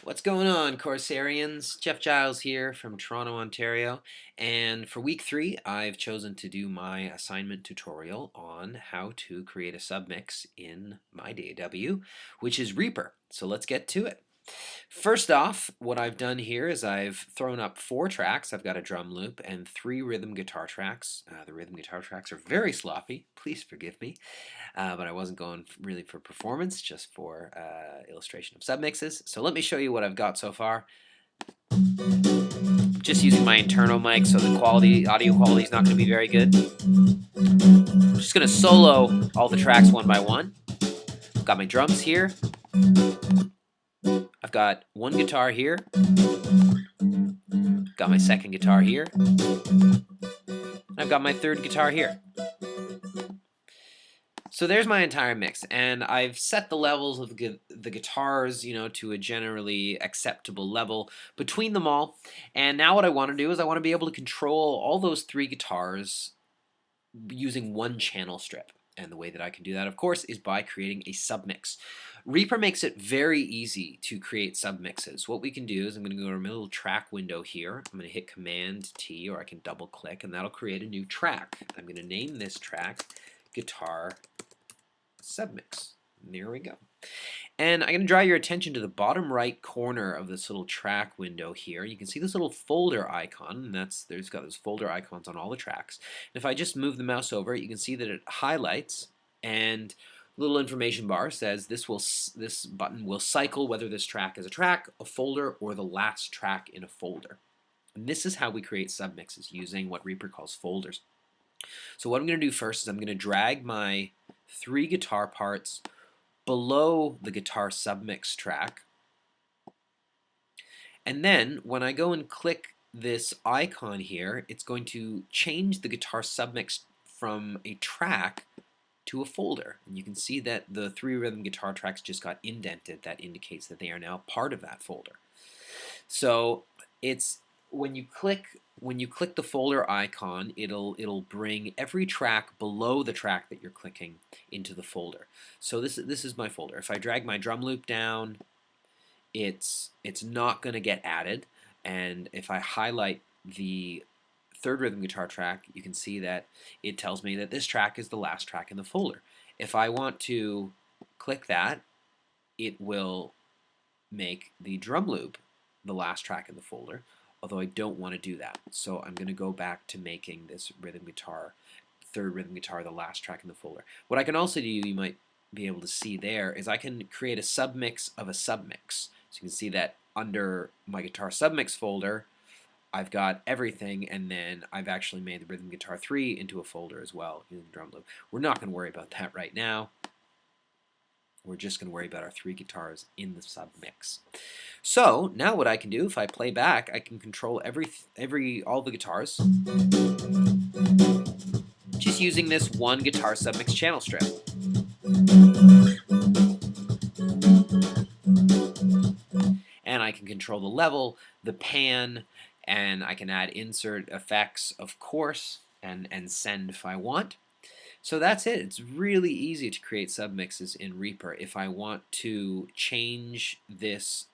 What's going on, Courserians? Jeff Giles here from Toronto, Ontario, and for week 3 I've chosen to do my assignment tutorial on how to create a submix in my DAW, which is Reaper. So let's get to it. First off, what I've done here is I've thrown up 4 tracks. I've got a drum loop and 3 rhythm guitar tracks. The rhythm guitar tracks are very sloppy, please forgive me, but I wasn't going really for performance, just for illustration of submixes. So let me show you what I've got so far. Just using my internal mic, so the audio quality is not going to be very good. I'm just going to solo all the tracks one by one. I've got my drums here. I've got one guitar here. Got my second guitar here. And I've got my third guitar here. So there's my entire mix, and I've set the levels of the guitars, to a generally acceptable level between them all. And now what I want to do is I want to be able to control all those 3 guitars using one channel strip. And the way that I can do that, of course, is by creating a submix. Reaper makes it very easy to create submixes. What we can do is I'm going to go to my little track window here. I'm going to hit Command T, or I can double click, and that'll create a new track. I'm going to name this track Guitar Submix. There we go. And I'm going to draw your attention to the bottom right corner of this little track window here. You can see this little folder icon, and there's got those folder icons on all the tracks. And if I just move the mouse over, you can see that it highlights, and a little information bar says this button will cycle whether this track is a track, a folder, or the last track in a folder. And this is how we create submixes using what Reaper calls folders. So what I'm going to do first is I'm going to drag my 3 guitar parts below the guitar submix track, and then when I go and click this icon here, it's going to change the guitar submix from a track to a folder. And you can see that the 3 rhythm guitar tracks just got indented. That indicates that they are now part of that folder. So it's when you click the folder icon, it'll bring every track below the track that you're clicking into the folder. So this is my folder. If I drag my drum loop down, it's not going to get added. And if I highlight the 3rd rhythm guitar track, you can see that it tells me that this track is the last track in the folder. If I want to click that, it will make the drum loop the last track in the folder, although I don't want to do that. So I'm going to go back to making this rhythm guitar, 3rd rhythm guitar, the last track in the folder. What I can also do, you might be able to see there, is I can create a submix of a submix. So you can see that under my guitar submix folder, I've got everything, and then I've actually made the rhythm guitar 3 into a folder as well using the drum loop. We're not going to worry about that right now. We're just going to worry about our 3 guitars in the submix. So now what I can do, if I play back, I can control all the guitars just using this one guitar submix channel strip. And I can control the level, the pan, and I can add insert effects, of course, and send if I want. So that's it. It's really easy to create submixes in Reaper. If I want to change this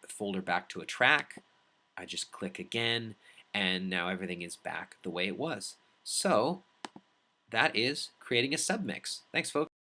folder back to a track, I just click again, and now everything is back the way it was. So that is creating a submix. Thanks, folks.